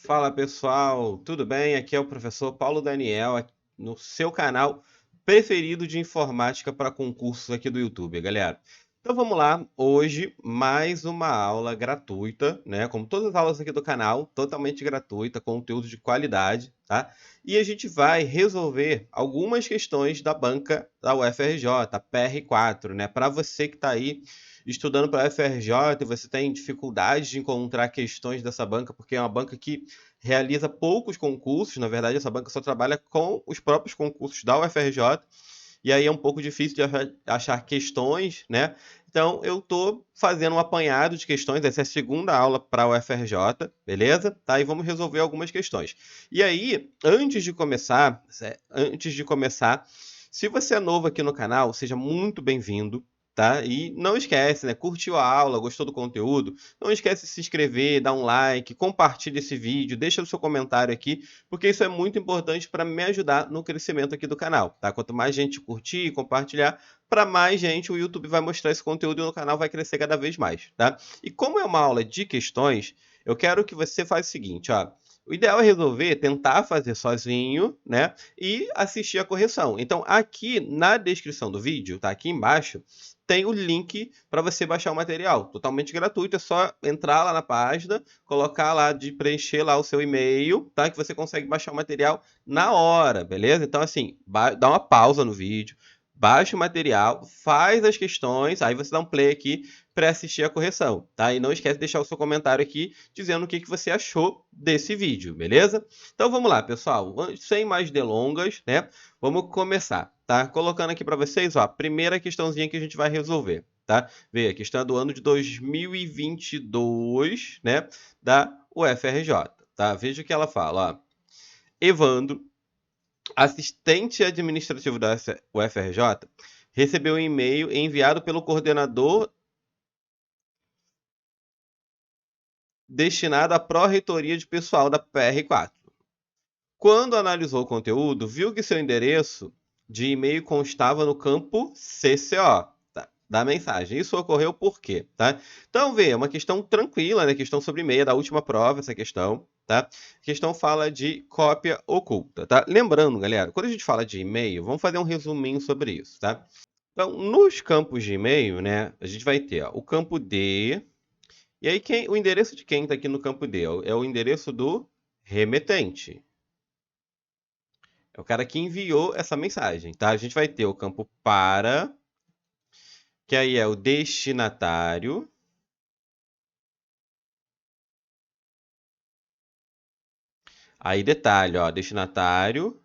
Fala pessoal, tudo bem? Aqui é o professor Paulo Daniel, no seu canal preferido de informática para concursos aqui do YouTube, galera. Então vamos lá, hoje mais uma aula gratuita, né? Como todas as aulas aqui do canal, totalmente gratuita, conteúdo de qualidade, tá? E a gente vai resolver algumas questões da banca da UFRJ, PR4, né? Para você que está aí estudando para a UFRJ e você tem dificuldade de encontrar questões dessa banca, porque é uma banca que realiza poucos concursos, na verdade essa banca só trabalha com os próprios concursos da UFRJ, e aí é um pouco difícil de achar questões, né? Então eu estou fazendo um apanhado de questões, essa é a segunda aula para a UFRJ, beleza? Tá? E vamos resolver algumas questões. E aí, antes de começar, se você é novo aqui no canal, seja muito bem-vindo. Tá? E não esquece, né? Curtiu a aula, gostou do conteúdo? Não esquece de se inscrever, dar um like, compartilha esse vídeo, deixa o seu comentário aqui, porque isso é muito importante para me ajudar no crescimento aqui do canal, tá? Quanto mais gente curtir e compartilhar, para mais gente o YouTube vai mostrar esse conteúdo e o canal vai crescer cada vez mais, tá? E como é uma aula de questões, eu quero que você faça o seguinte, ó. O ideal é resolver, tentar fazer sozinho, né? E assistir a correção. Então, aqui na descrição do vídeo, tá? Aqui embaixo, tem o link para você baixar o material, totalmente gratuito, é só entrar lá na página, colocar lá de preencher lá o seu e-mail, tá? Que você consegue baixar o material na hora, beleza? Então assim, dá uma pausa no vídeo, baixa o material, faz as questões, aí você dá um play aqui para assistir a correção, tá? E não esquece de deixar o seu comentário aqui dizendo o que você achou desse vídeo, beleza? Então vamos lá, pessoal, sem mais delongas, né? Vamos começar, tá? Colocando aqui para vocês, ó, a primeira questãozinha que a gente vai resolver, tá? Vê, a questão é do ano de 2022, né? Da UFRJ, tá? Veja o que ela fala, ó. Evandro, assistente administrativo da UFRJ, recebeu um e-mail enviado pelo coordenador destinado à pró-reitoria de pessoal da PR4. Quando analisou o conteúdo, viu que seu endereço de e-mail constava no campo CCO, tá? Da mensagem. Isso ocorreu por quê? Tá? Então, vê, é uma questão tranquila, né? Questão sobre e-mail, da última prova, essa questão. Tá? A questão fala de cópia oculta. Tá? Lembrando, galera, quando a gente fala de e-mail, vamos fazer um resuminho sobre isso. Tá? Então, nos campos de e-mail, né, a gente vai ter ó, o campo D. E aí, o endereço de quem está aqui no campo D? É o endereço do remetente. É o cara que enviou essa mensagem, tá? A gente vai ter o campo para, que aí é o destinatário. Aí detalhe, ó, destinatário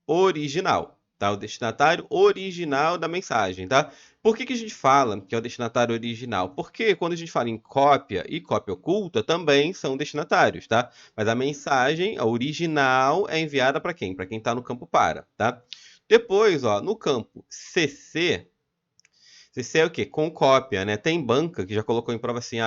original, tá? O destinatário original da mensagem, tá? Por que a gente fala que é o destinatário original? Porque quando a gente fala em cópia e cópia oculta, também são destinatários, tá? Mas a mensagem, a original, é enviada para quem? Para quem está no campo para, tá? Depois, ó, no campo CC, CC é o quê? Com cópia, né? Tem banca que já colocou em prova assim,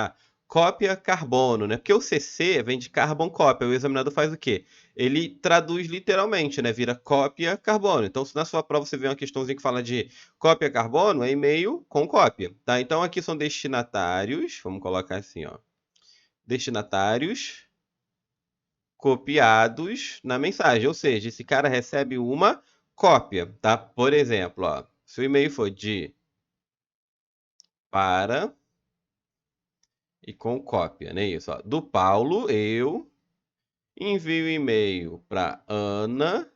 cópia carbono, né? Porque o CC vem de carbon cópia. O examinador faz o quê? Ele traduz literalmente, né? Vira cópia carbono. Então, se na sua prova você vê uma questãozinha que fala de cópia carbono, é e-mail com cópia, tá? Então, aqui são destinatários. Vamos colocar assim, ó. Destinatários copiados na mensagem. Ou seja, esse cara recebe uma cópia, tá? Por exemplo, ó. Se o e-mail for de para e com cópia, né? Isso, ó. Do Paulo, eu envio e-mail para Ana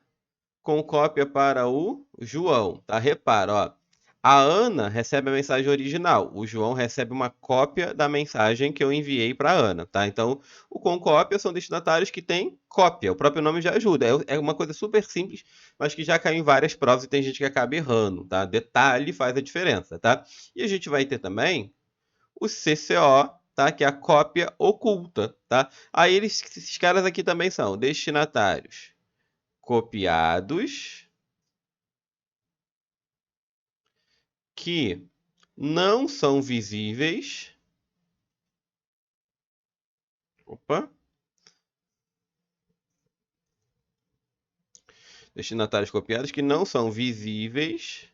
com cópia para o João, tá? Repara, ó. A Ana recebe a mensagem original, o João recebe uma cópia da mensagem que eu enviei para a Ana, tá? Então, o com cópia são destinatários que têm cópia, o próprio nome já ajuda. É uma coisa super simples, mas que já caiu em várias provas e tem gente que acaba errando, tá? Detalhe faz a diferença, tá? E a gente vai ter também o CCO, tá? Que é a cópia oculta, tá? Aí esses caras aqui também são destinatários copiados que não são visíveis. Opa! Destinatários copiados que não são visíveis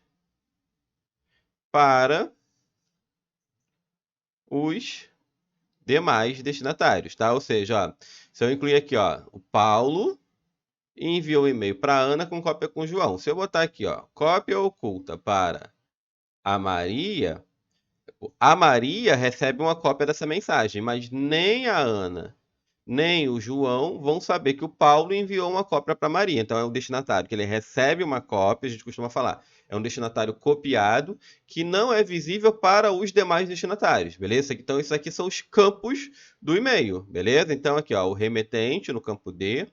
para os demais destinatários, tá? Ou seja, ó, se eu incluir aqui, ó, o Paulo enviou o e-mail para a Ana com cópia com o João. Se eu botar aqui, ó, cópia oculta para a Maria recebe uma cópia dessa mensagem, mas nem a Ana, nem o João vão saber que o Paulo enviou uma cópia para Maria. Então é um destinatário que ele recebe uma cópia, a gente costuma falar, é um destinatário copiado que não é visível para os demais destinatários, beleza? Então isso aqui são os campos do e-mail, beleza? Então aqui, ó, o remetente no campo D,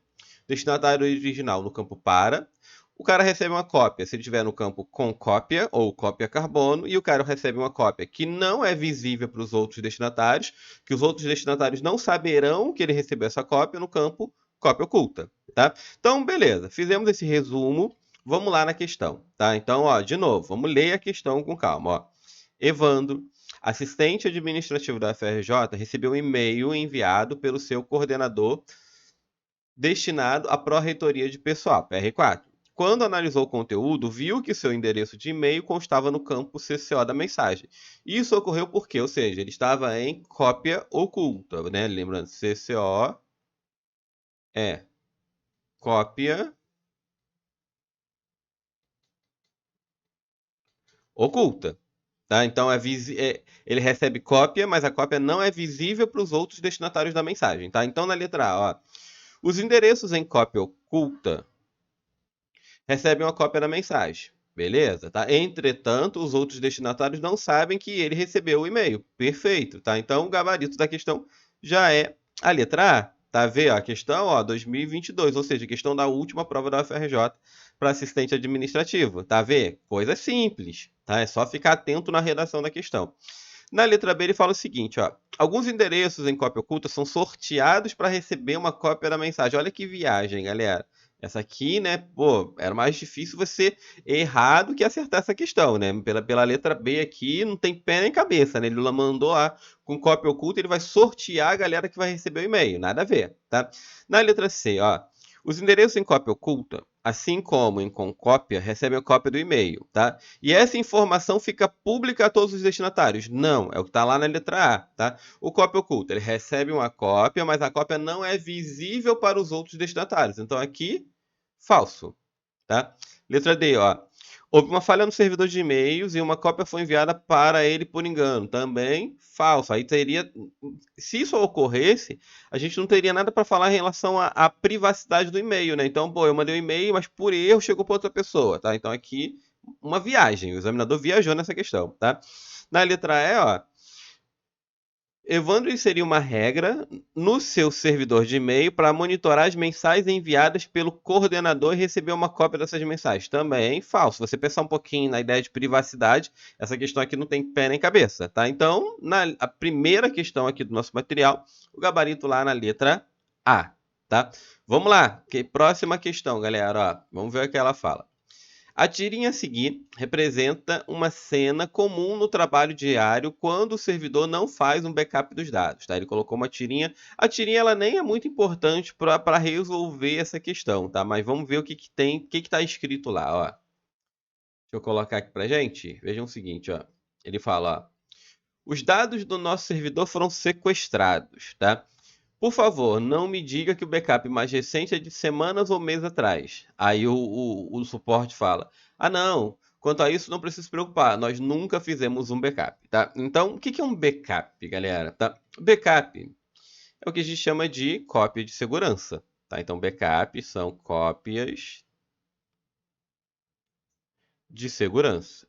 destinatário original no campo para. O cara recebe uma cópia, se ele estiver no campo com cópia ou cópia carbono, e o cara recebe uma cópia que não é visível para os outros destinatários, que os outros destinatários não saberão que ele recebeu essa cópia no campo cópia oculta, tá? Então, beleza, fizemos esse resumo, vamos lá na questão, tá? Então, ó, de novo, vamos ler a questão com calma, ó. Evandro, assistente administrativo da FRJ, recebeu um e-mail enviado pelo seu coordenador destinado à Pró-Reitoria de Pessoal, PR4. Quando analisou o conteúdo, viu que seu endereço de e-mail constava no campo CCO da mensagem. Isso ocorreu por quê? Ou seja, ele estava em cópia oculta, né? Lembrando, CCO é cópia oculta. Tá? Então, ele recebe cópia, mas a cópia não é visível para os outros destinatários da mensagem. Tá? Então, na letra A, ó, os endereços em cópia oculta recebem uma cópia da mensagem. Beleza, tá? Entretanto, os outros destinatários não sabem que ele recebeu o e-mail. Perfeito, tá? Então, o gabarito da questão já é a letra A. Tá? Vê a questão, ó, 2022, ou seja, questão da última prova da UFRJ para assistente administrativo. Tá? Vê? Coisa simples, tá? É só ficar atento na redação da questão. Na letra B, ele fala o seguinte, ó. Alguns endereços em cópia oculta são sorteados para receber uma cópia da mensagem. Olha que viagem, galera. Essa aqui, né, pô, era mais difícil você errar do que acertar essa questão, né? Pela letra B aqui, não tem pé nem cabeça, né? Ele mandou lá com cópia oculta, ele vai sortear a galera que vai receber o e-mail. Nada a ver, tá? Na letra C, ó. Os endereços em cópia oculta, assim como em com cópia, recebem a cópia do e-mail, tá? E essa informação fica pública a todos os destinatários? Não, é o que está lá na letra A, tá? O cópia oculta, ele recebe uma cópia, mas a cópia não é visível para os outros destinatários. Então aqui, falso, tá? Letra D, ó. Houve uma falha no servidor de e-mails e uma cópia foi enviada para ele por engano. Também falso. Aí teria, se isso ocorresse, a gente não teria nada para falar em relação à privacidade do e-mail, né? Então, pô, eu mandei um e-mail, mas por erro chegou para outra pessoa, tá? Então aqui uma viagem. O examinador viajou nessa questão, tá? Na letra E, ó, Evandro inseria uma regra no seu servidor de e-mail para monitorar as mensagens enviadas pelo coordenador e receber uma cópia dessas mensagens. Também falso. Se você pensar um pouquinho na ideia de privacidade, essa questão aqui não tem pé nem cabeça, tá? Então, a primeira questão aqui do nosso material, o gabarito lá na letra A, tá? Vamos lá, próxima questão, galera. Ó, vamos ver o que ela fala. A tirinha a seguir representa uma cena comum no trabalho diário quando o servidor não faz um backup dos dados, tá? Ele colocou uma tirinha. A tirinha ela nem é muito importante para resolver essa questão, tá? Mas vamos ver o que tem, o que está escrito lá, ó. Deixa eu colocar aqui pra gente. Vejam o seguinte, ó. Ele fala, ó. Os dados do nosso servidor foram sequestrados, tá? Por favor, não me diga que o backup mais recente é de semanas ou meses atrás. Aí o suporte fala: Ah, não, quanto a isso não precisa se preocupar, nós nunca fizemos um backup, tá? Então, o que é um backup, galera? Tá? Backup é o que a gente chama de cópia de segurança, tá? Então, backup são cópias de segurança.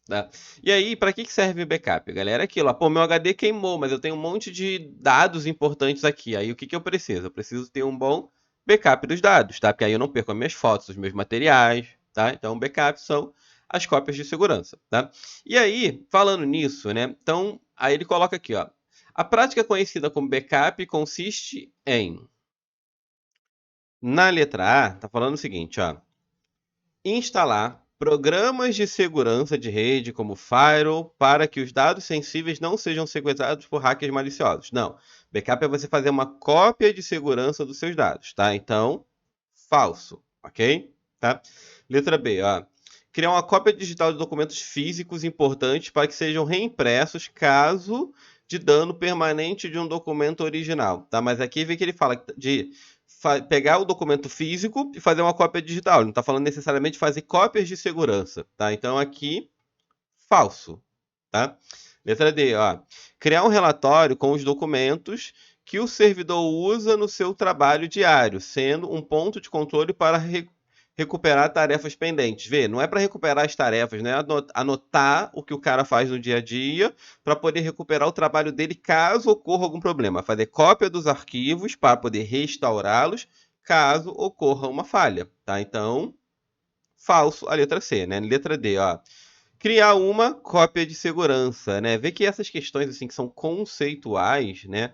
Tá? E aí, para que serve o backup, galera? É aquilo, pô, meu HD queimou, mas eu tenho um monte de dados importantes aqui. Aí, o que eu preciso? Eu preciso ter um bom backup dos dados, tá? Porque aí eu não perco as minhas fotos, os meus materiais, tá? Então, backup são as cópias de segurança, tá? E aí, falando nisso, né? Então, aí ele coloca aqui, ó. A prática conhecida como backup consiste em, na letra A, tá falando o seguinte, ó. Instalar programas de segurança de rede como Firewall para que os dados sensíveis não sejam sequestrados por hackers maliciosos. Não. Backup é você fazer uma cópia de segurança dos seus dados, tá? Então, falso, ok? Tá? Letra B, ó. Criar uma cópia digital de documentos físicos importantes para que sejam reimpressos caso de dano permanente de um documento original, tá? Mas aqui vê que ele fala de pegar o documento físico e fazer uma cópia digital. Ele não está falando necessariamente de fazer cópias de segurança, tá? Então aqui, falso, tá? Letra D, ó. Criar um relatório com os documentos que o servidor usa no seu trabalho diário, sendo um ponto de controle para recuperar tarefas pendentes. Vê, não é para recuperar as tarefas, né? Anotar o que o cara faz no dia a dia para poder recuperar o trabalho dele caso ocorra algum problema. Fazer cópia dos arquivos para poder restaurá-los caso ocorra uma falha, tá? Então, falso a letra C, né? Letra D, ó. Criar uma cópia de segurança, né? Vê que essas questões assim que são conceituais, né?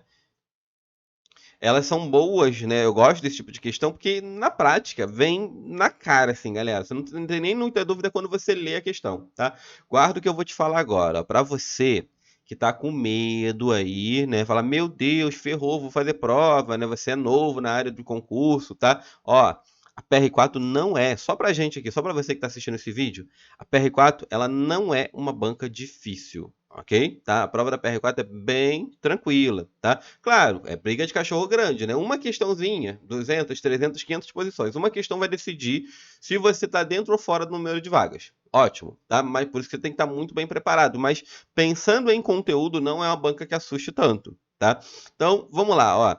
Elas são boas, né? Eu gosto desse tipo de questão porque na prática vem na cara, assim, galera. Você não tem nem muita dúvida quando você lê a questão, tá? Guarda o que eu vou te falar agora. Para você que tá com medo aí, né? Fala, meu Deus, ferrou, vou fazer prova, né? Você é novo na área do concurso, tá? Ó, a PR4 não é, só pra gente aqui, só pra você que tá assistindo esse vídeo, a PR4, ela não é uma banca difícil, ok? Tá? A prova da PR4 é bem tranquila, tá? Claro, é briga de cachorro grande, né? Uma questãozinha, 200, 300, 500 posições. Uma questão vai decidir se você está dentro ou fora do número de vagas. Ótimo, tá? Mas por isso que você tem que estar muito bem preparado. Mas pensando em conteúdo, não é uma banca que assuste tanto, tá? Então, vamos lá, ó.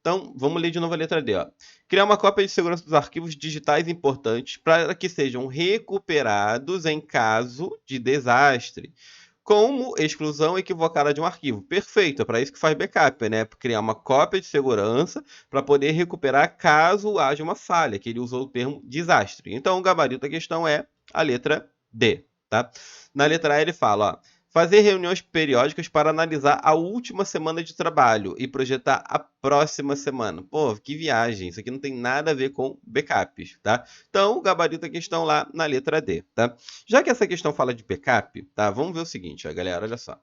Então, vamos ler de novo a letra D, ó. Criar uma cópia de segurança dos arquivos digitais importantes para que sejam recuperados em caso de desastre, como exclusão equivocada de um arquivo. Perfeito, é para isso que faz backup, né? Criar uma cópia de segurança para poder recuperar caso haja uma falha, que ele usou o termo desastre. Então, o gabarito da questão é a letra D, tá? Na letra A ele fala, ó, fazer reuniões periódicas para analisar a última semana de trabalho e projetar a próxima semana. Pô, que viagem, isso aqui não tem nada a ver com backups, tá? Então, o gabarito da questão lá na letra D, tá? Já que essa questão fala de backup, tá? Vamos ver o seguinte, ó, galera, olha só.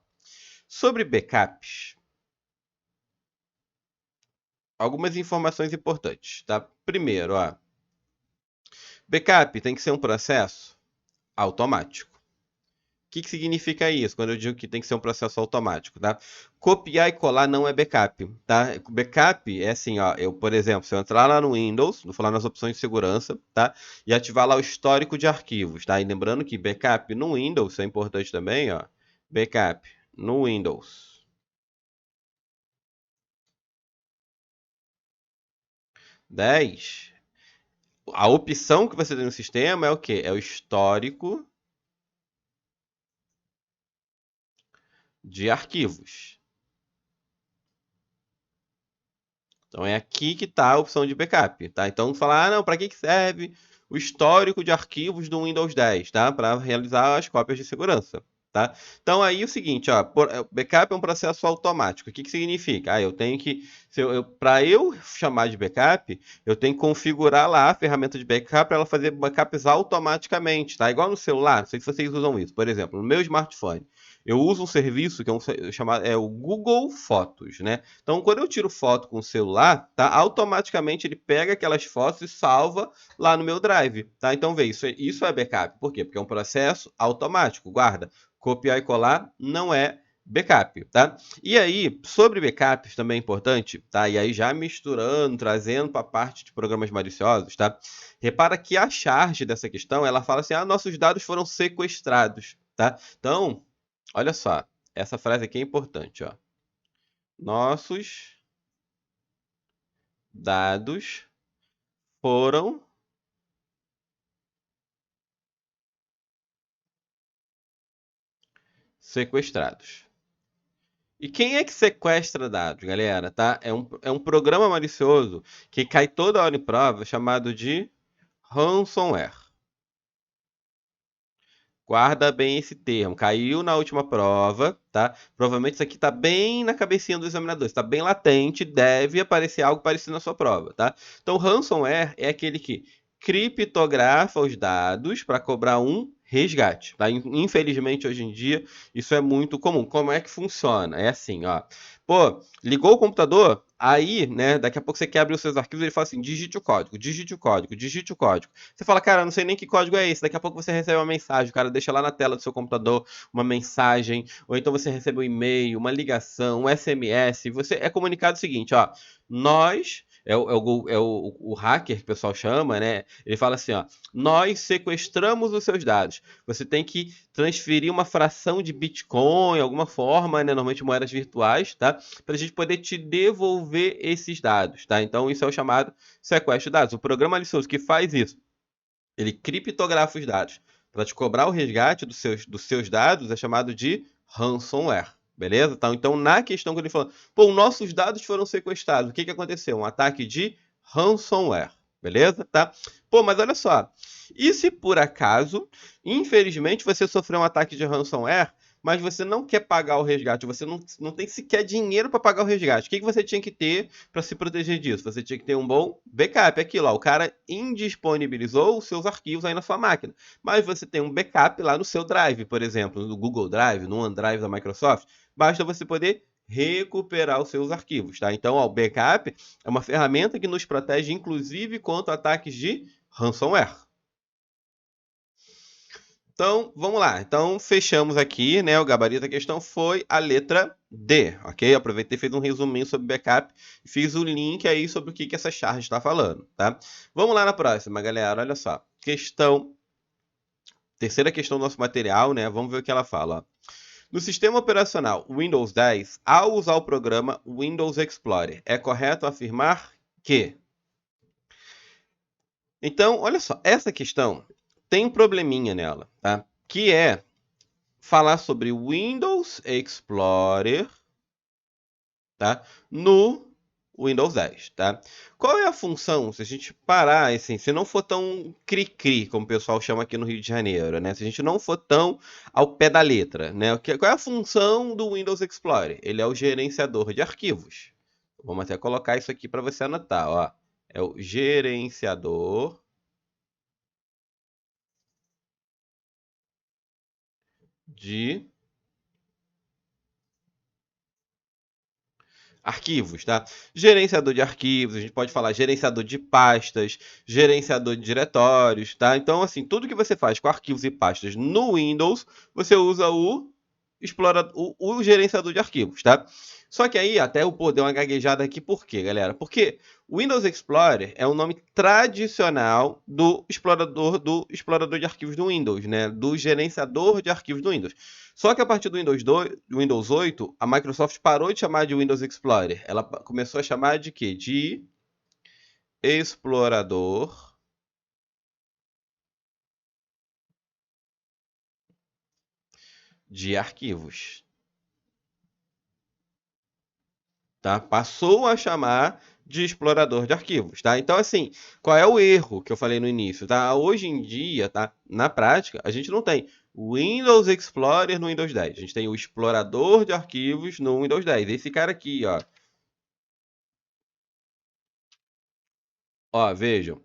Sobre backups, algumas informações importantes, tá? Primeiro, ó, backup tem que ser um processo automático. O que significa isso quando eu digo que tem que ser um processo automático, tá? Copiar e colar não é backup, tá? Backup é assim, ó, por exemplo, se eu entrar lá no Windows, vou falar nas opções de segurança, tá? E ativar lá o histórico de arquivos, tá? E lembrando que backup no Windows, isso é importante também, ó. Backup no Windows. 10. A opção que você tem no sistema é o quê? É o histórico de arquivos. Então é aqui que está a opção de backup, tá? Então falar, não, para que serve o histórico de arquivos do Windows 10, tá? Para realizar as cópias de segurança, tá? Então aí é o seguinte, ó, backup é um processo automático. O que significa? Ah, eu tenho que, para eu chamar de backup, eu tenho que configurar lá a ferramenta de backup para ela fazer backups automaticamente, tá? Igual no celular, não sei se vocês usam isso. Por exemplo, no meu smartphone, eu uso um serviço que é o Google Fotos, né? Então, quando eu tiro foto com o celular, tá? Automaticamente ele pega aquelas fotos e salva lá no meu Drive, tá? Então, vê, isso é backup. Por quê? Porque é um processo automático. Guarda, copiar e colar não é backup, tá? E aí, sobre backups também é importante, tá? E aí já misturando, trazendo para a parte de programas maliciosos, tá? Repara que a charge dessa questão, ela fala assim, nossos dados foram sequestrados, tá? Então, olha só, essa frase aqui é importante, ó. Nossos dados foram sequestrados. E quem é que sequestra dados, galera? Tá? É um programa malicioso que cai toda hora em prova chamado de ransomware. Guarda bem esse termo. Caiu na última prova, tá? Provavelmente isso aqui está bem na cabecinha do examinador. Está bem latente, deve aparecer algo parecido na sua prova, tá? Então, ransomware é aquele que criptografa os dados para cobrar um resgate, tá? Infelizmente, hoje em dia, isso é muito comum. Como é que funciona? É assim, ó. Pô, ligou o computador? Aí, né, daqui a pouco você quer abrir os seus arquivos, ele fala assim, digite o código, digite o código, digite o código. Você fala, cara, não sei nem que código é esse. Daqui a pouco você recebe uma mensagem, o cara deixa lá na tela do seu computador uma mensagem, ou então você recebe um e-mail, uma ligação, um SMS. Você é comunicado o seguinte, ó, nós, o hacker que o pessoal chama, né, ele fala assim, ó, nós sequestramos os seus dados. Você tem que transferir uma fração de Bitcoin, alguma forma, né, normalmente moedas virtuais, tá? Para a gente poder te devolver esses dados, tá? Então isso é o chamado sequestro de dados. O programa malicioso que faz isso, ele criptografa os dados para te cobrar o resgate dos seus dados, é chamado de ransomware. Beleza? Então, na questão que ele falou, pô, nossos dados foram sequestrados. O que aconteceu? Um ataque de ransomware. Beleza? Tá? Pô, mas olha só. E se por acaso, infelizmente, você sofreu um ataque de ransomware, mas você não quer pagar o resgate, você não tem sequer dinheiro para pagar o resgate. O que você tinha que ter para se proteger disso? Você tinha que ter um bom backup. Aquilo, ó, o cara indisponibilizou os seus arquivos aí na sua máquina, mas você tem um backup lá no seu Drive, por exemplo, no Google Drive, no OneDrive da Microsoft. Basta você poder recuperar os seus arquivos, tá? Então, ó, o backup é uma ferramenta que nos protege, inclusive, contra ataques de ransomware. Então, vamos lá. Então, fechamos aqui, né? O gabarito da questão foi a letra D, ok? Aproveitei e fiz um resuminho sobre backup e fiz o link aí sobre o que essa charge está falando, tá? Vamos lá na próxima, galera. Olha só. Terceira questão do nosso material, né? Vamos ver o que ela fala. No sistema operacional Windows 10, ao usar o programa Windows Explorer, é correto afirmar que... Então, olha só. Essa questão tem um probleminha nela, tá? Que é falar sobre Windows Explorer, tá? No Windows 10, tá? Qual é a função, se a gente parar, assim, se não for tão cri-cri, como o pessoal chama aqui no Rio de Janeiro, né? Se a gente não for tão ao pé da letra, né? Qual é a função do Windows Explorer? Ele é o gerenciador de arquivos. Vamos até colocar isso aqui para você anotar, ó. É o gerenciador de arquivos, tá? Gerenciador de arquivos, a gente pode falar gerenciador de pastas, gerenciador de diretórios, tá? Então, assim, tudo que você faz com arquivos e pastas no Windows, você usa o gerenciador de arquivos, tá? Só que aí, até eu dei uma gaguejada aqui, por quê, galera? Porque o Windows Explorer é o nome tradicional do explorador de arquivos do Windows, né? Do gerenciador de arquivos do Windows. Só que a partir do Windows 8, a Microsoft parou de chamar de Windows Explorer. Ela começou a chamar de quê? De explorador de arquivos, tá? Passou a chamar de explorador de arquivos, tá? Então, assim, qual é o erro que eu falei no início, tá? Hoje em dia, tá? Na prática, a gente não tem o Windows Explorer no Windows 10. A gente tem o explorador de arquivos no Windows 10. Esse cara aqui, ó, vejam.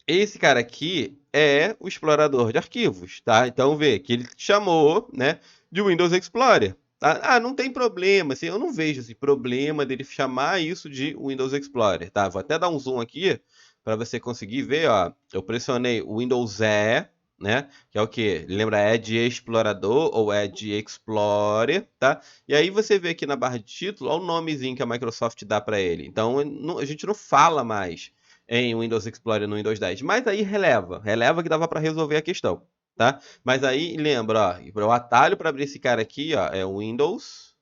Esse cara aqui é o explorador de arquivos, tá? Então vê que ele chamou, né, de Windows Explorer. Tá? Ah, não tem problema, assim, eu não vejo esse problema dele chamar isso de Windows Explorer, tá? Vou até dar um zoom aqui para você conseguir ver, ó. Eu pressionei o Windows E, né? Que é o quê? Lembra Edge Explorador ou Edge Explorer, tá? E aí você vê aqui na barra de título, ó, o nomezinho que a Microsoft dá para ele. Então a gente não fala mais em Windows Explorer no Windows 10. Mas aí releva que dava para resolver a questão, tá? Mas aí lembra, ó, o atalho para abrir esse cara aqui, ó, é Windows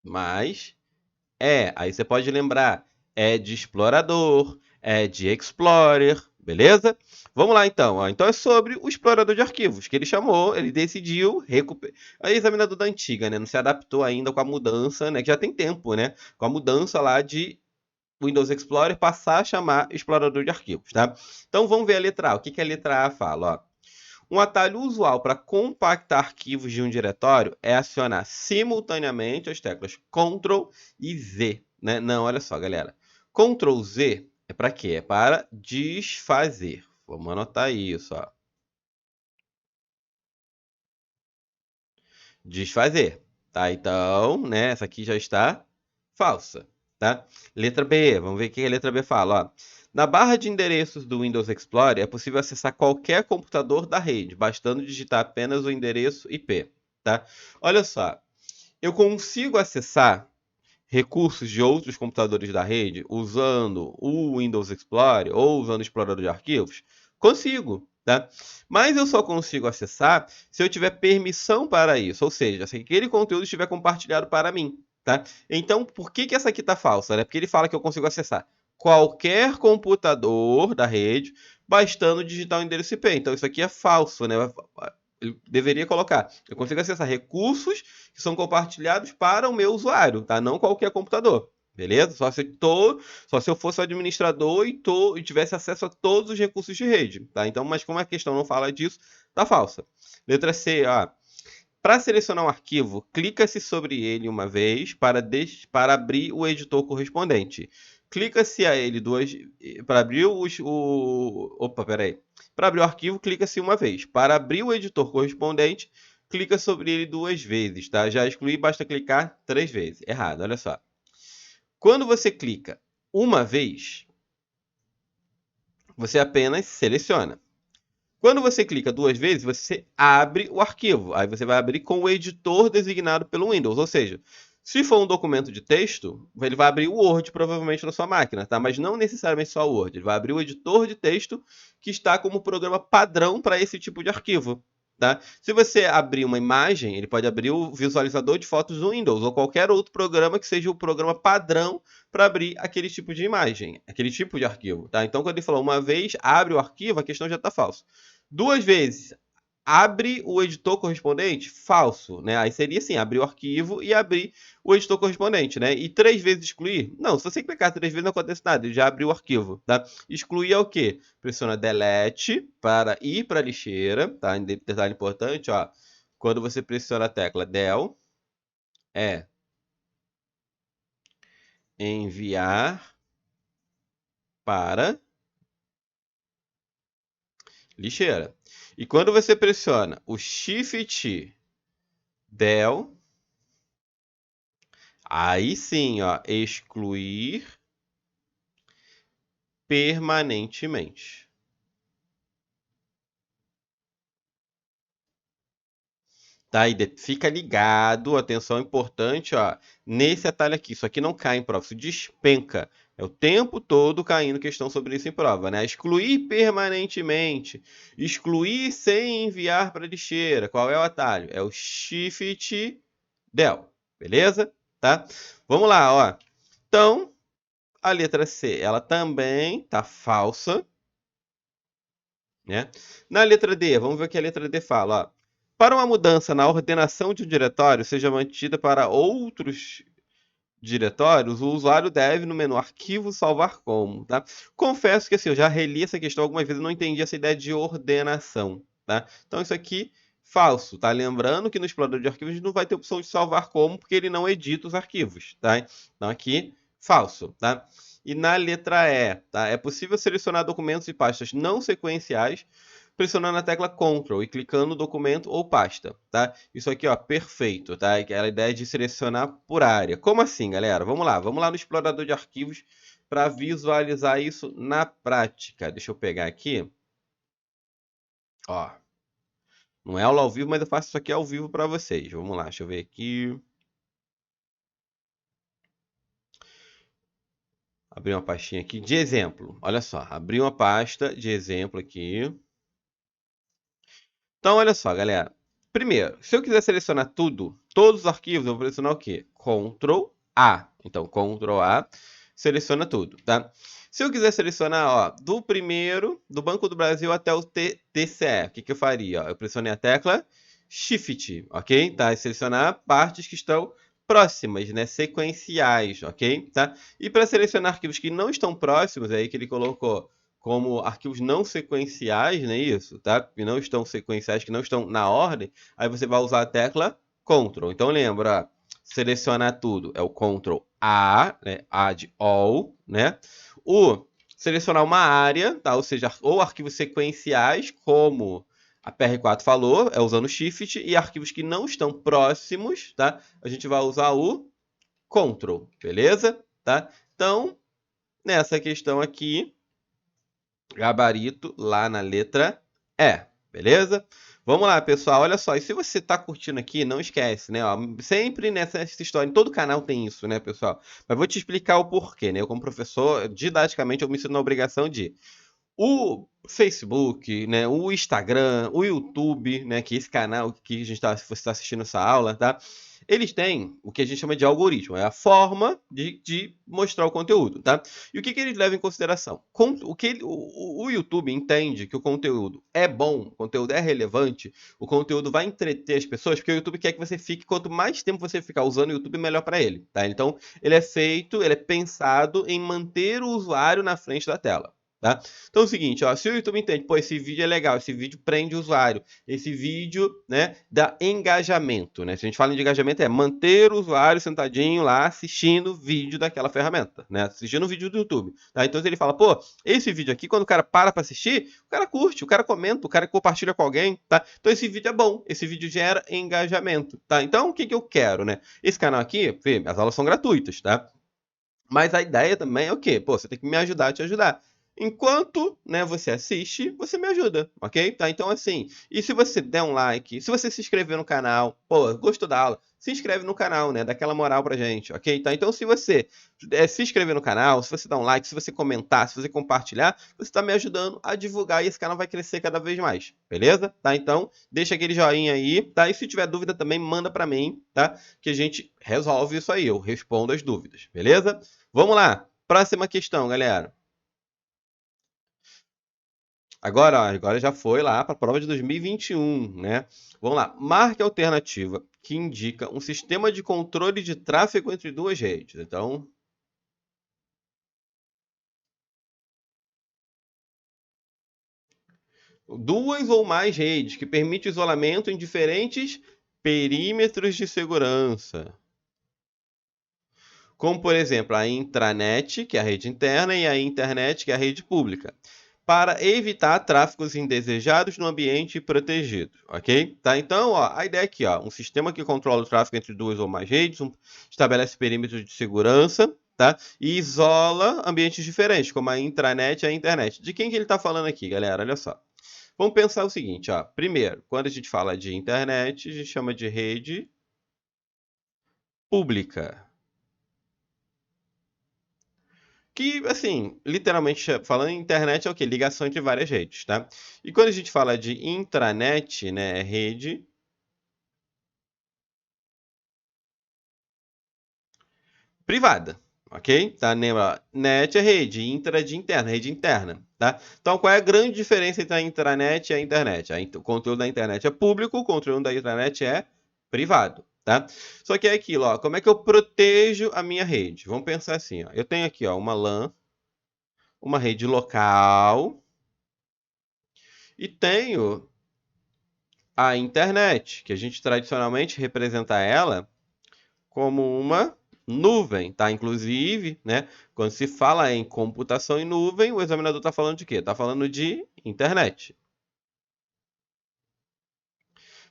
mais aí você pode lembrar, é de explorador, é de Explorer, beleza? Vamos lá então, ó. Então é sobre o explorador de arquivos, que ele chamou, ele decidiu recuperar. A examinador da antiga, né? Não se adaptou ainda com a mudança, né? Que já tem tempo, né? Com a mudança lá de Windows Explorer passar a chamar explorador de arquivos, tá? Então vamos ver a letra A. O que a letra A fala? Ó? Um atalho usual para compactar arquivos de um diretório é acionar simultaneamente as teclas Ctrl e Z, né? Não, olha só, galera. Ctrl Z é para quê? É para desfazer. Vamos anotar isso, ó. Desfazer, tá? Então, né? Essa aqui já está falsa, tá? Letra B, vamos ver o que a letra B fala, ó. Na barra de endereços do Windows Explorer é possível acessar qualquer computador da rede, bastando digitar apenas o endereço IP, tá? Olha só, eu consigo acessar recursos de outros computadores da rede usando o Windows Explorer ou usando o explorador de arquivos? Consigo, tá? Mas eu só consigo acessar se eu tiver permissão para isso, ou seja, se aquele conteúdo estiver compartilhado para mim, tá? Então, por que essa aqui está falsa, né? Porque ele fala que eu consigo acessar qualquer computador da rede, bastando digitar o endereço IP. Então, isso aqui é falso, né? Eu deveria colocar. Eu consigo acessar recursos que são compartilhados para o meu usuário, tá? Não qualquer computador. Beleza? Só se eu fosse o administrador e tivesse acesso a todos os recursos de rede, tá? Então, mas como a questão não fala disso, tá falsa. Letra C, ó. Para selecionar um arquivo, clica-se sobre ele uma vez para abrir o editor correspondente. Clica-se a ele duas para abrir opa, peraí. Para abrir o arquivo, clica-se uma vez. Para abrir o editor correspondente, clica sobre ele duas vezes, tá? Já excluí, basta clicar 3 vezes. Errado, olha só. Quando você clica uma vez, você apenas seleciona. Quando você clica 2 vezes, você abre o arquivo. Aí você vai abrir com o editor designado pelo Windows. Ou seja, se for um documento de texto, ele vai abrir o Word provavelmente na sua máquina, tá? Mas não necessariamente só o Word. Ele vai abrir o editor de texto que está como programa padrão para esse tipo de arquivo. Tá? Se você abrir uma imagem, ele pode abrir o visualizador de fotos do Windows ou qualquer outro programa que seja o programa padrão para abrir aquele tipo de imagem, aquele tipo de arquivo. Tá? Então, quando ele falou uma vez, abre o arquivo, a questão já está falsa. 2 vezes, abre o editor correspondente? Falso, né? Aí seria assim, abrir o arquivo e abrir o editor correspondente, né? E 3 vezes excluir? Não, se você clicar 3 vezes não acontece nada, ele já abriu o arquivo, tá? Excluir é o quê? Pressiona Delete para ir para a lixeira, tá? Detalhe importante, ó. Quando você pressiona a tecla Del, é enviar para lixeira. E quando você pressiona o Shift Del, aí sim, ó, excluir permanentemente. Tá? E fica ligado, atenção importante, ó, nesse atalho aqui. Isso aqui não cai em prova, isso despenca. É o tempo todo caindo questão sobre isso em prova, né? Excluir permanentemente, excluir sem enviar para a lixeira. Qual é o atalho? É o Shift Del, beleza? Tá? Vamos lá, ó. Então, a letra C, ela também tá falsa, né? Na letra D, vamos ver o que a letra D fala. Ó. Para uma mudança na ordenação de um diretório seja mantida para outros diretórios, o usuário deve, no menu Arquivo, salvar como. Tá? Confesso que assim, eu já reli essa questão algumas vezes e não entendi essa ideia de ordenação. Tá? Então, isso aqui, falso. Tá? Lembrando que no explorador de arquivos a gente não vai ter opção de salvar como, porque ele não edita os arquivos. Tá? Então, aqui, falso. Tá? E na letra E, tá? É possível selecionar documentos e pastas não sequenciais pressionando a tecla Ctrl e clicando no documento ou pasta, tá? Isso aqui, ó, perfeito, tá? Aquela ideia de selecionar por área. Como assim, galera? Vamos lá no explorador de arquivos para visualizar isso na prática. Deixa eu pegar aqui. Ó, não é aula ao vivo, mas eu faço isso aqui ao vivo para vocês. Vamos lá, deixa eu ver aqui. Abrir uma pastinha aqui de exemplo. Olha só, abri uma pasta de exemplo aqui. Então, olha só, galera. Primeiro, se eu quiser selecionar tudo, todos os arquivos, eu vou pressionar o quê? Ctrl A. Então, Ctrl A, seleciona tudo, tá? Se eu quiser selecionar, ó, do primeiro, do Banco do Brasil até o TCE, o que eu faria? Ó, eu pressionei a tecla Shift, ok? Tá? E selecionar partes que estão próximas, né? Sequenciais, ok? Tá? E para selecionar arquivos que não estão próximos, é aí que ele colocou como arquivos não sequenciais, não é isso? Tá? Que não estão sequenciais, que não estão na ordem, aí você vai usar a tecla Ctrl. Então lembra, selecionar tudo é o Ctrl A, né? A de All, né? O selecionar uma área, tá? Ou seja, ou arquivos sequenciais, como a PR4 falou, é usando Shift, e arquivos que não estão próximos, tá? A gente vai usar o Ctrl, beleza? Tá? Então, nessa questão aqui, gabarito lá na letra E, beleza? Vamos lá, pessoal, olha só, e se você tá curtindo aqui, não esquece, né? Ó, sempre nessa história, em todo canal tem isso, né, pessoal? Mas vou te explicar o porquê, né? Eu, como professor, didaticamente, eu me sinto na obrigação de o Facebook, né, o Instagram, o YouTube, né, que é esse canal que a gente tá, você está assistindo essa aula, tá? Eles têm o que a gente chama de algoritmo, é a forma de mostrar o conteúdo, tá? E o que eles levam em consideração? O YouTube entende que o conteúdo é bom, o conteúdo é relevante, o conteúdo vai entreter as pessoas, porque o YouTube quer que você fique, quanto mais tempo você ficar usando o YouTube, melhor para ele, tá? Então, ele é pensado em manter o usuário na frente da tela. Tá? Então é o seguinte, ó, se o YouTube entende, pô, esse vídeo é legal, esse vídeo prende o usuário, esse vídeo, né, dá engajamento, né? Se a gente fala de engajamento, é manter o usuário sentadinho lá assistindo o vídeo daquela ferramenta, né? Assistindo o vídeo do YouTube. Tá? Então ele fala, pô, esse vídeo aqui, quando o cara para assistir, o cara curte, o cara comenta, o cara compartilha com alguém, tá? Então esse vídeo é bom, esse vídeo gera engajamento, tá? Então o que eu quero, né? Esse canal aqui, as aulas são gratuitas, tá? Mas a ideia também é o quê? Pô, você tem que me ajudar a te ajudar. Enquanto, né, você assiste, você me ajuda, ok? Tá? Então, assim, e se você der um like, se você se inscrever no canal, pô, gostou da aula, se inscreve no canal, né? Dá aquela moral pra gente, ok? Tá? Então, se você se inscrever no canal, se você dar um like, se você comentar, se você compartilhar, você tá me ajudando a divulgar e esse canal vai crescer cada vez mais, beleza? Tá? Então, deixa aquele joinha aí, tá? E se tiver dúvida também, manda pra mim, tá? Que a gente resolve isso aí, eu respondo as dúvidas, beleza? Vamos lá, próxima questão, galera. Agora, ó, agora já foi lá para a prova de 2021, né? Vamos lá. Marque a alternativa que indica um sistema de controle de tráfego entre duas redes. Então, duas ou mais redes que permite isolamento em diferentes perímetros de segurança. Como, por exemplo, a intranet, que é a rede interna, e a internet, que é a rede pública, para evitar tráfegos indesejados no ambiente protegido, ok? Tá? Então, ó, a ideia aqui, ó, um sistema que controla o tráfego entre duas ou mais redes, estabelece perímetros de segurança, tá? E isola ambientes diferentes, como a intranet e a internet. De quem que ele está falando aqui, galera? Olha só. Vamos pensar o seguinte, ó. Primeiro, quando a gente fala de internet, a gente chama de rede pública. Que, assim, literalmente falando em internet é o quê? Ligação entre várias redes, tá? E quando a gente fala de intranet, né, é rede privada, ok? Tá? Lembra? Net é rede, intra é de interna, rede interna, tá? Então, qual é a grande diferença entre a intranet e a internet? O conteúdo da internet é público, o conteúdo da intranet é privado, tá? Só que é aquilo, ó, como é que eu protejo a minha rede? Vamos pensar assim, ó. Eu tenho aqui, ó, uma LAN, uma rede local e tenho a internet, que a gente tradicionalmente representa ela como uma nuvem, tá? Inclusive, né, quando se fala em computação em nuvem, o examinador está falando de quê? Está falando de internet.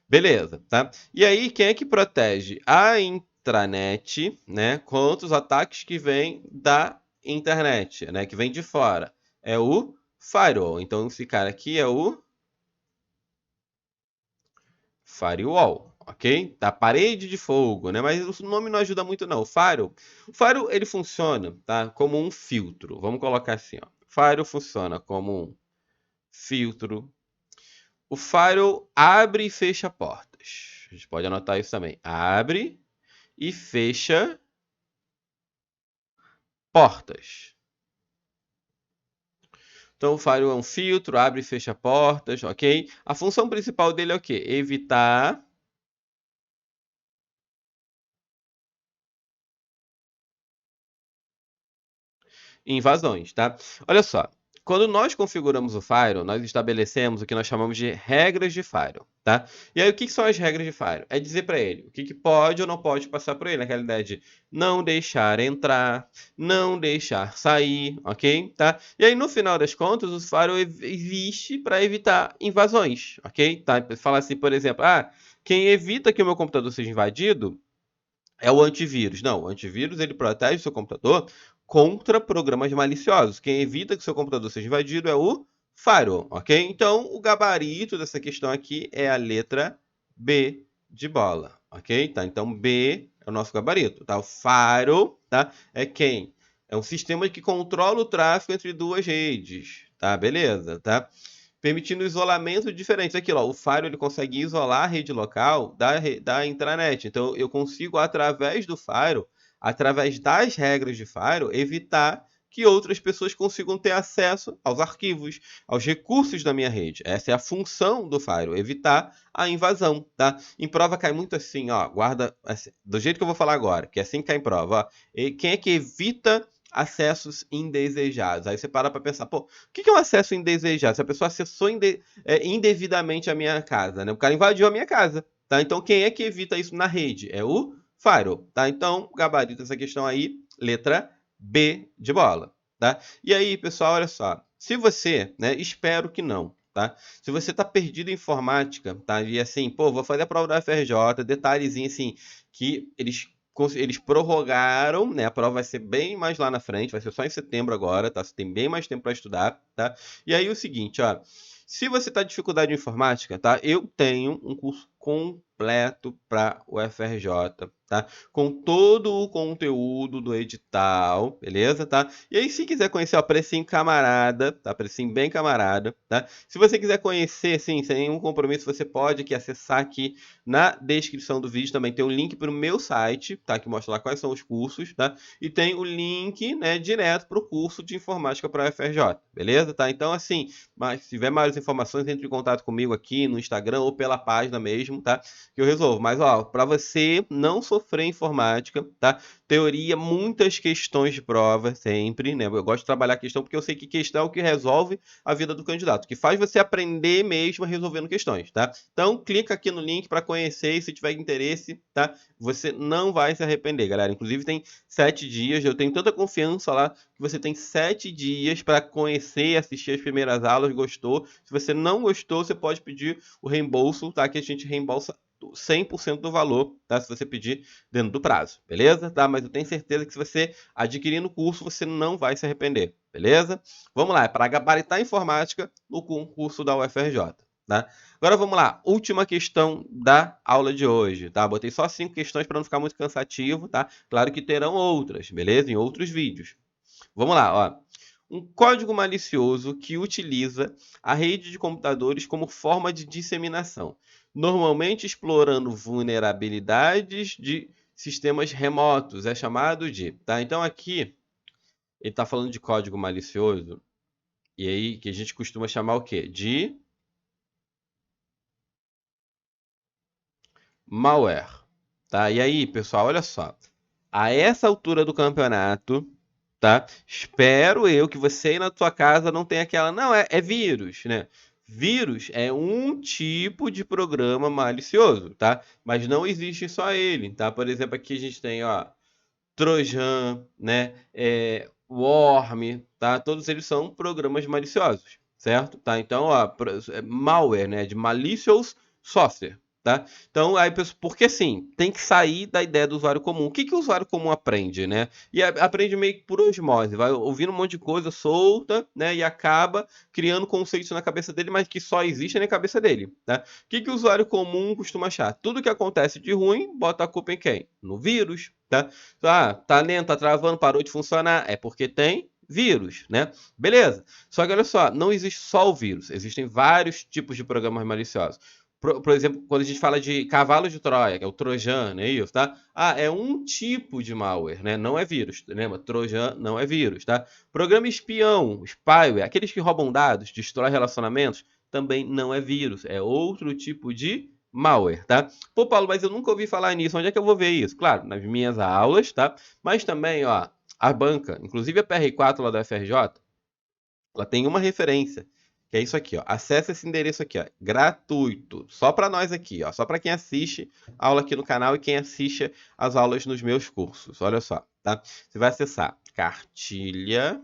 Beleza, tá? E aí, quem é que protege a intranet, né, contra os ataques que vêm da internet, né, que vem de fora? É o firewall. Então, esse cara aqui é o firewall, ok? Da parede de fogo, né? Mas o nome não ajuda muito não. O firewall ele funciona, tá? Como um filtro. Vamos colocar assim, ó. O firewall funciona como um filtro. O firewall abre e fecha portas. A gente pode anotar isso também. Abre e fecha portas. Então, o firewall é um filtro, abre e fecha portas, ok? A função principal dele é o quê? Evitar invasões, tá? Olha só, quando nós configuramos o firewall, nós estabelecemos o que nós chamamos de regras de firewall, tá? E aí, o que são as regras de firewall? É dizer para ele o que pode ou não pode passar por ele, naquela ideia de não deixar entrar, não deixar sair, ok? Tá? E aí, no final das contas, o firewall existe para evitar invasões, ok? Tá? Fala assim, por exemplo, quem evita que o meu computador seja invadido é o antivírus. Não, o antivírus ele protege o seu computador contra programas maliciosos. Quem evita que o seu computador seja invadido é o firewall, ok? Então, o gabarito dessa questão aqui é a letra B de bola, ok? Tá? Então, B é o nosso gabarito, tá? O firewall, tá? É quem? É um sistema que controla o tráfego entre duas redes, tá? Beleza, tá? Permitindo isolamento diferente. Aqui, ó, o Firewall ele consegue isolar a rede local da intranet. Então, eu consigo, através do Firewall, através das regras de Firewall, evitar que outras pessoas consigam ter acesso aos arquivos, aos recursos da minha rede. Essa é a função do Firewall, evitar a invasão, tá? Em prova cai muito assim, ó, guarda assim, do jeito que eu vou falar agora, que é assim que cai em prova, ó. E quem é que evita acessos indesejados? Aí você para pensar, pô, o que é um acesso indesejado? Se a pessoa acessou indevidamente a minha casa, né? O cara invadiu a minha casa, tá? Então, quem é que evita isso na rede? É o firewall, tá? Então, gabarito essa questão aí, letra B de bola, tá? E aí, pessoal, olha só. Se você, né, espero que não, tá? Se você tá perdido em informática, tá? E assim, pô, vou fazer a prova da FRJ, detalhezinho assim, que eles prorrogaram, né? A prova vai ser bem mais lá na frente, vai ser só em setembro agora, tá? Você tem bem mais tempo para estudar, tá? E aí o seguinte, ó, se você tá com dificuldade em informática, tá? Eu tenho um curso completo para o FRJ, tá? Com todo o conteúdo do edital, beleza, tá? E aí se quiser conhecer, ó, precinho camarada, tá? Precinho bem camarada, tá? Se você quiser conhecer, assim, sem nenhum compromisso, você pode aqui acessar aqui na descrição do vídeo também tem um link para o meu site, tá? Que mostra lá quais são os cursos, tá? E tem o link, né, direto para o curso de informática para a UFRJ, beleza? Tá? Então, assim, mas se tiver maiores informações, entre em contato comigo aqui no Instagram ou pela página mesmo, tá? Que eu resolvo. Mas, ó, para você não sofrer informática, tá? Teoria, muitas questões de prova, sempre, né? Eu gosto de trabalhar questão porque eu sei que questão é o que resolve a vida do candidato, que faz você aprender mesmo resolvendo questões, tá? Então, clica aqui no link para conhecer e se tiver interesse, tá? Você não vai se arrepender, galera. Inclusive, tem 7 dias, eu tenho tanta confiança lá que você tem 7 dias para conhecer e assistir as primeiras aulas, gostou? Se você não gostou, você pode pedir o reembolso, tá? Que a gente reembolsa 100% do valor, tá? Se você pedir dentro do prazo, beleza? Tá? Mas eu tenho certeza que se você adquirir no curso, você não vai se arrepender, beleza? Vamos lá, é para gabaritar informática no concurso da UFRJ, tá? Agora vamos lá, última questão da aula de hoje, tá? Botei só 5 questões para não ficar muito cansativo, tá? Claro que terão outras, beleza? Em outros vídeos. Vamos lá, ó. Um código malicioso que utiliza a rede de computadores como forma de disseminação, normalmente explorando vulnerabilidades de sistemas remotos, é chamado de, tá? Então aqui ele está falando de código malicioso e aí que a gente costuma chamar o quê? De malware, tá? E aí, pessoal, olha só. A essa altura do campeonato, tá? Espero eu que você aí na tua casa não tenha aquela, não, é vírus, né? Vírus é um tipo de programa malicioso, tá? Mas não existe só ele, tá? Por exemplo, aqui a gente tem, ó, Trojan, né? Worm, tá? Todos eles são programas maliciosos, certo? Tá? Então, ó, malware, né? De malicious software, tá? Então, aí, porque assim, tem que sair da ideia do usuário comum. O que que o usuário comum aprende, né? E aprende meio que por osmose, vai ouvindo um monte de coisa solta, né? E acaba criando conceitos na cabeça dele, mas que só existem na cabeça dele, tá? O que que o usuário comum costuma achar? Tudo que acontece de ruim, bota a culpa em quem? No vírus, tá? Ah, tá lento, tá travando, parou de funcionar. É porque tem vírus, né? Beleza. Só que olha só, não existe só o vírus. Existem vários tipos de programas maliciosos. Por exemplo, quando a gente fala de cavalo de Troia, que é o Trojan, é isso, tá? Ah, é um tipo de malware, né? Não é vírus, lembra? Trojan não é vírus, tá? Programa espião, spyware, aqueles que roubam dados, destrói relacionamentos, também não é vírus, é outro tipo de malware, tá? Pô, Paulo, mas eu nunca ouvi falar nisso. Onde é que eu vou ver isso? Claro, nas minhas aulas, tá? Mas também, ó, a banca, inclusive a PR4 lá da FRJ, ela tem uma referência, que é isso aqui, ó. Acesse esse endereço aqui, ó, gratuito, só para nós aqui, ó, só para quem assiste a aula aqui no canal e quem assiste as aulas nos meus cursos. Olha só, tá? Você vai acessar cartilha.cert.br.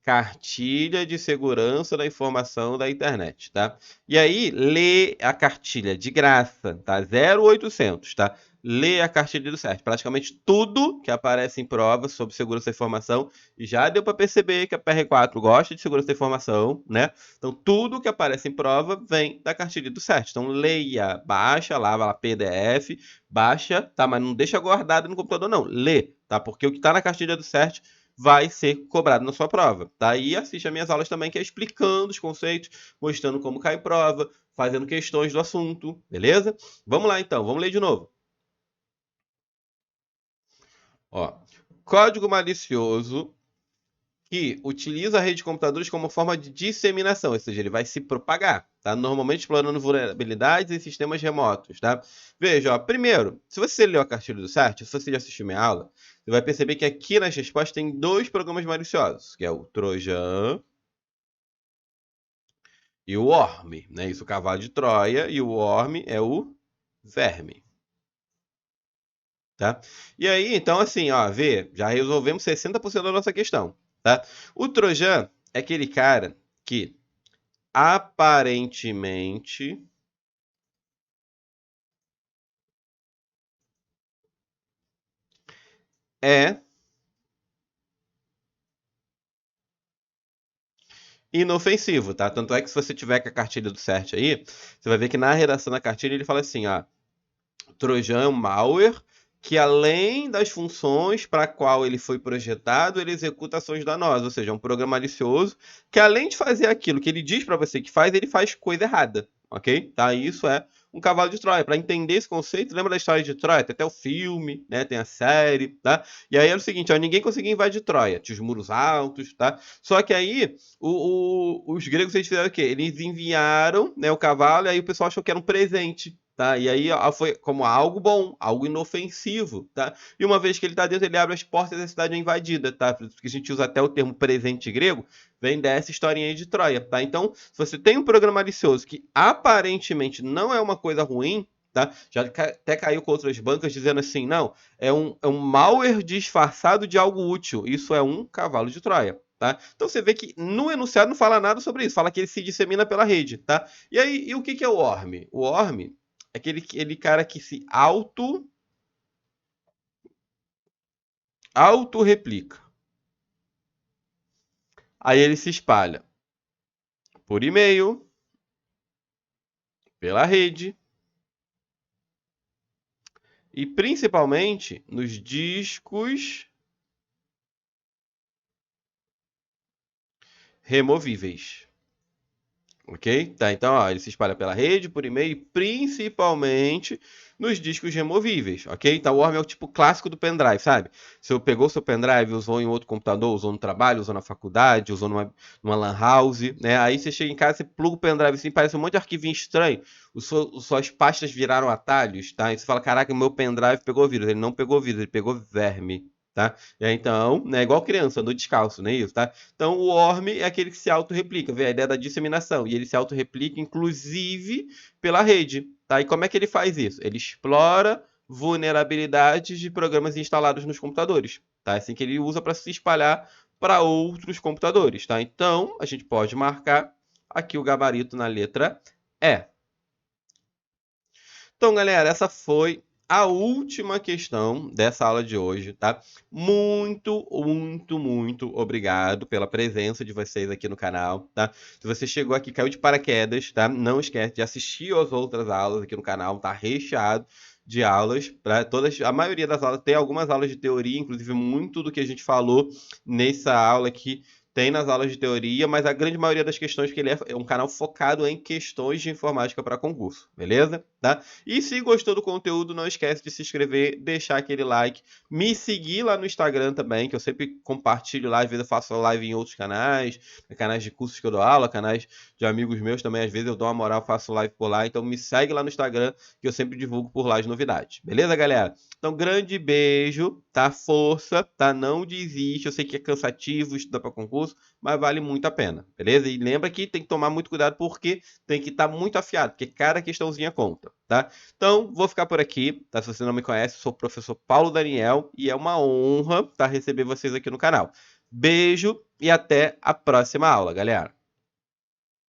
Cartilha de segurança da informação da internet, tá? E aí, lê a cartilha de graça, tá? 0800, tá? Lê a cartilha do CERT. Praticamente tudo que aparece em prova sobre segurança da informação, e já deu para perceber que a PR4 gosta de segurança da informação, né? Então, tudo que aparece em prova vem da cartilha do CERT. Então, leia, baixa, lava lá PDF, baixa, tá? Mas não deixa guardado no computador, não. Lê, tá? Porque o que está na cartilha do CERT vai ser cobrado na sua prova, tá? E assiste as minhas aulas também, que é explicando os conceitos, mostrando como cai em prova, fazendo questões do assunto, beleza? Vamos lá então, vamos ler de novo. Ó, código malicioso que utiliza a rede de computadores como forma de disseminação, ou seja, ele vai se propagar, tá? Normalmente explorando vulnerabilidades em sistemas remotos, tá? Veja, ó, primeiro, se você leu a cartilha do CERT, se você já assistiu minha aula, você vai perceber que aqui nas respostas tem dois programas maliciosos, que é o Trojan e o Worm, né? Isso, o cavalo de Troia, e o Worm é o verme, tá? E aí, então, assim, ó, vê, já resolvemos 60% da nossa questão, tá? O Trojan é aquele cara que aparentemente é inofensivo, tá? Tanto é que se você tiver com a cartilha do CERT aí, você vai ver que na redação da cartilha ele fala assim, ó, Trojan é um malware que além das funções para a qual ele foi projetado, ele executa ações danosas, ou seja, é um programa malicioso que além de fazer aquilo que ele diz para você que faz, ele faz coisa errada, ok? Tá? E isso é um cavalo de Troia. Para entender esse conceito, lembra da história de Troia? Tem até o filme, né? Tem a série, tá? E aí era o seguinte, ó, ninguém conseguia invadir Troia, tinha os muros altos, tá? Só que aí os gregos eles fizeram o quê? Eles enviaram, né, o cavalo e aí o pessoal achou que era um presente, tá? E aí foi como algo bom, algo inofensivo, tá? E uma vez que ele tá dentro, ele abre as portas e a cidade é invadida, tá? Porque a gente usa até o termo presente grego, vem dessa historinha aí de Troia, tá? Então, se você tem um programa malicioso que aparentemente não é uma coisa ruim, tá? Já até caiu com outras bancas dizendo assim, não, é um malware disfarçado de algo útil. Isso é um cavalo de Troia. Tá? Então você vê que no enunciado não fala nada sobre isso, fala que ele se dissemina pela rede, tá? E aí, e o que é o Worm? O Worm é aquele cara que se auto-replica. Aí ele se espalha por e-mail, pela rede e principalmente nos discos removíveis. Ok? Tá, então ó, ele se espalha pela rede, por e-mail e principalmente nos discos removíveis, ok? Então o Worm é o tipo clássico do pendrive, sabe? Você pegou seu pendrive, usou em outro computador, usou no trabalho, usou na faculdade, usou numa lan house, né? Aí você chega em casa, você pluga o pendrive assim, parece um monte de arquivinho estranho, suas pastas viraram atalhos, tá? E você fala, caraca, meu pendrive pegou vírus. Ele não pegou vírus, ele pegou verme, tá? E aí, então, né, igual criança, andou descalço, não é isso, tá? Então, o Worm é aquele que se auto-replica, vê a ideia da disseminação, e ele se auto-replica, inclusive, pela rede, tá? E como é que ele faz isso? Ele explora vulnerabilidades de programas instalados nos computadores, tá? É assim que ele usa para se espalhar para outros computadores, tá? Então, a gente pode marcar aqui o gabarito na letra E. Então, galera, essa foi a última questão dessa aula de hoje, tá? Muito, muito, muito obrigado pela presença de vocês aqui no canal, tá? Se você chegou aqui, caiu de paraquedas, tá? Não esquece de assistir às outras aulas aqui no canal, tá recheado de aulas, para todas, a maioria das aulas tem algumas aulas de teoria, inclusive muito do que a gente falou nessa aula aqui tem nas aulas de teoria, mas a grande maioria das questões que ele é um canal focado em questões de informática para concurso, beleza? Tá? E se gostou do conteúdo, não esquece de se inscrever, deixar aquele like, me seguir lá no Instagram também, que eu sempre compartilho lá, às vezes eu faço live em outros canais, canais de cursos que eu dou aula, canais de amigos meus também, às vezes eu dou uma moral, faço live por lá, então me segue lá no Instagram, que eu sempre divulgo por lá as novidades, beleza, galera? Então, grande beijo, tá? Força, tá? Não desiste, eu sei que é cansativo estudar para concurso, mas vale muito a pena, beleza? E lembra que tem que tomar muito cuidado porque tem que estar muito afiado, porque cada questãozinha conta, tá? Então, vou ficar por aqui, tá? Se você não me conhece, sou o professor Paulo Daniel e é uma honra, tá, receber vocês aqui no canal. Beijo e até a próxima aula, galera!